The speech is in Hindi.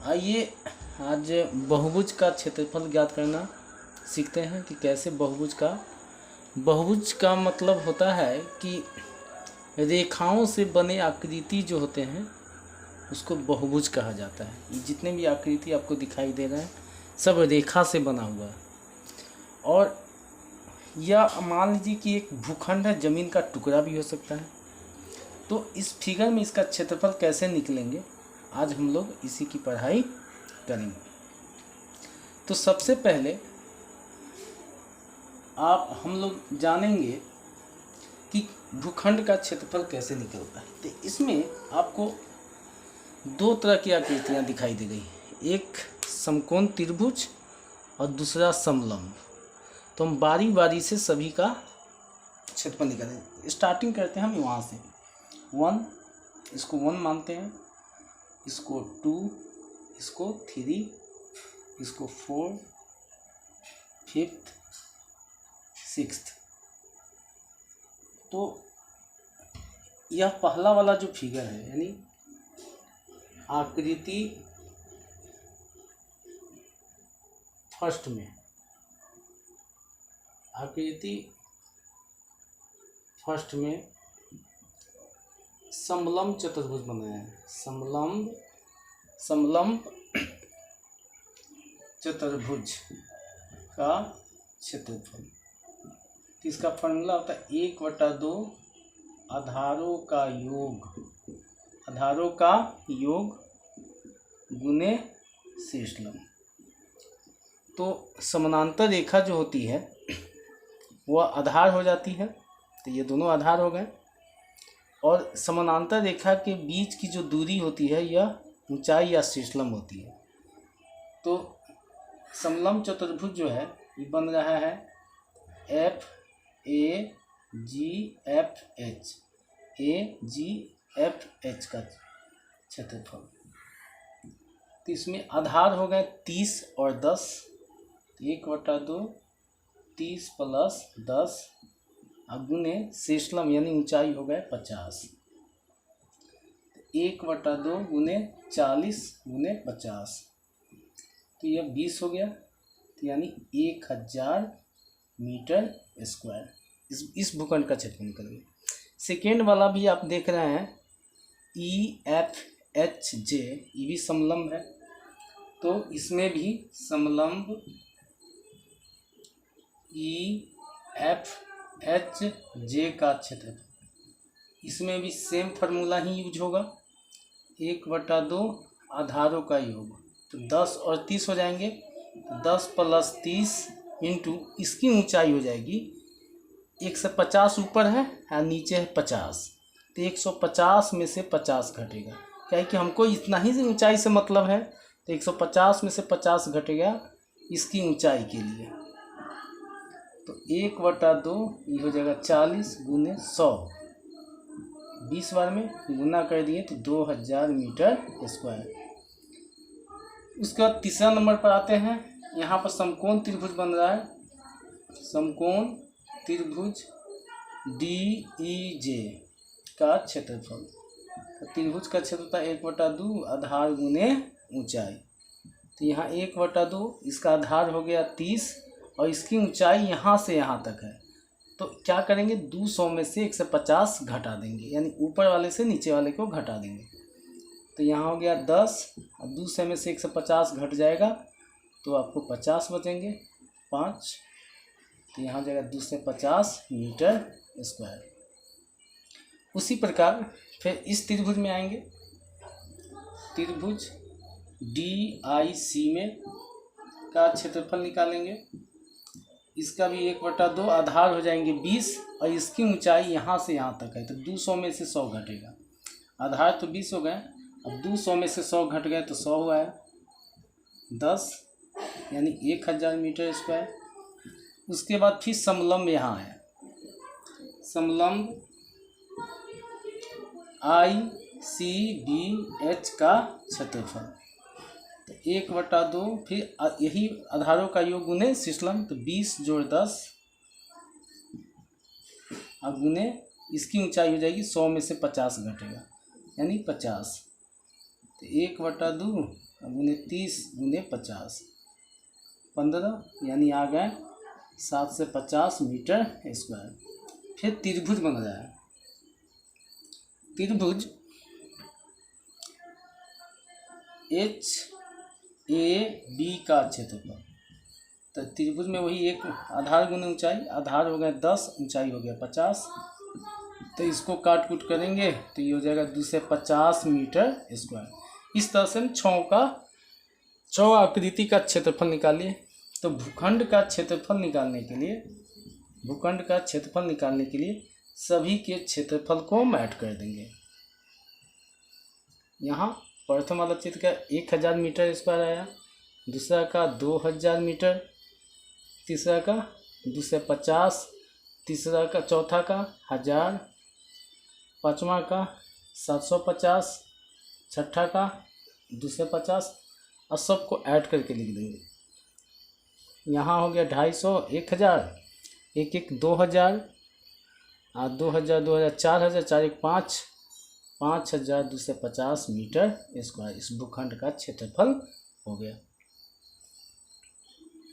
आइए आज बहुभुज का क्षेत्रफल ज्ञात करना सीखते हैं कि कैसे बहुभुज का मतलब होता है कि रेखाओं से बने आकृति जो होते हैं उसको बहुभुज कहा जाता है। ये जितने भी आकृति आपको दिखाई दे रहे हैं सब रेखा से बना हुआ है। और यह मान लीजिए कि एक भूखंड है, ज़मीन का टुकड़ा भी हो सकता है। तो इस फिगर में इसका क्षेत्रफल कैसे निकलेंगे, आज हम लोग इसी की पढ़ाई करेंगे। तो सबसे पहले हम लोग जानेंगे कि भूखंड का क्षेत्रफल कैसे निकलता है। तो इसमें आपको दो तरह की आकृतियाँ दिखाई दे रही हैं, एक समकोण त्रिभुज और दूसरा समलंब। तो हम बारी बारी से सभी का क्षेत्रफल निकालेंगे। स्टार्टिंग करते हैं हम वहाँ से 1, इसको 1 मानते हैं, इसको 2, इसको 3, इसको 4, 5th, 6th। तो यह पहला वाला जो फिगर है यानी आकृति फर्स्ट में, समलंब चतुर्भुज बनाया है। समलंब चतुर्भुज का क्षेत्रफल। तो इसका फॉर्मूला होता है 1/2 आधारों का योग गुने शीर्ष लंब। तो समानांतर रेखा जो होती है वह आधार हो जाती है। तो ये दोनों आधार हो गए। और समानांतर रेखा के बीच की जो दूरी होती है यह ऊंचाई या शीर्षलंब होती है। तो समलंब चतुर्भुज जो है ये बन रहा है AGFH का क्षेत्रफल। तो इसमें आधार हो गए 30 और 10। 1/2 30 + 10 गुने शीर्षलंब यानी ऊंचाई हो गए 50। 1/2 गुने 40 गुने 50, तो यह 20 हो गया। तो यानी 1000 मीटर स्क्वायर इस भूखंड का क्षेत्रफल निकल गया। सेकेंड वाला भी आप देख रहे हैं EFHJ, ये भी समलंब है। तो इसमें भी समलंब EFHJ का क्षेत्रफल, इसमें भी सेम फार्मूला ही यूज होगा। 1/2 आधारों का योग, तो 10 और 30 हो जाएंगे। तो 10 + 30 इंटू इसकी ऊंचाई हो जाएगी 150 ऊपर है और नीचे है 50। तो 150 में से 50 घटेगा, क्या है कि हमको इतना ही ऊंचाई से मतलब है। तो 150 में से 50 घटेगा इसकी ऊंचाई के लिए। तो 1/2 ये हो जाएगा 40 गुने 100, 20 बार में गुना कर दिए तो 2000 मीटर स्क्वायर। उसके बाद तीसरा नंबर पर आते हैं। यहाँ पर समकोण त्रिभुज बन रहा है, समकोण त्रिभुज DEJ का क्षेत्रफल। तो त्रिभुज का क्षेत्रफल 1/2 आधार गुने ऊंचाई। तो यहाँ 1/2 इसका आधार हो गया 30 और इसकी ऊंचाई यहाँ से यहाँ तक है। तो क्या करेंगे, 200 में से 150 घटा देंगे, यानी ऊपर वाले से नीचे वाले को घटा देंगे। तो यहाँ हो गया 10 और 200 में से 150 घट जाएगा तो आपको 50 बचेंगे, 5। तो यहाँ हो जाएगा 250 मीटर स्क्वायर। उसी प्रकार फिर इस त्रिभुज में आएंगे, त्रिभुज DIC में का क्षेत्रफल निकालेंगे। इसका भी 1/2 आधार हो जाएंगे 20 और इसकी ऊंचाई यहाँ से यहाँ तक है। तो 200 में से 100 घटेगा, आधार तो 20 हो गए, अब 200 में से 100 घट गए तो 100 हुआ है 10, यानी 1000 मीटर स्क्वायर। उसके बाद फिर समलंब यहाँ है, समलंब ICBH का क्षेत्रफल। तो 1/2 फिर यही आधारों का योग गुने शीर्षलंब। तो 20 + 10 अब गुने इसकी ऊंचाई हो जाएगी 100 में से 50 घटेगा यानी 50। तो 1/2 गुने 30 गुने 50 15, यानी आ गए 7 से 50 मीटर स्क्वायर। फिर त्रिभुज बन रहा है। त्रिभुज HAB का क्षेत्रफल, तो त्रिभुज में वही एक आधार गुने ऊंचाई, आधार हो गया 10, ऊंचाई हो गया 50, तो इसको काट कूट करेंगे तो ये हो जाएगा 2 से 50 मीटर स्क्वायर। इस तरह से हम छौ आकृति का क्षेत्रफल निकालिए। तो भूखंड का क्षेत्रफल निकालने के लिए सभी के क्षेत्रफल को हम ऐड कर देंगे। यहाँ प्रथम वाला चित्र का 1000 मीटर स्क्वायर आया, दूसरा का 2000 मीटर, तीसरा का 2 से 50, चौथा का 1000, पाँचवा का 750, छठा का 2 से 50, और सबको ऐड करके लिख देंगे। यहाँ हो गया 250, 1000, 2000, 2000, 4000, 4 5, 5250 मीटर स्क्वायर इस भूखंड का क्षेत्रफल हो गया।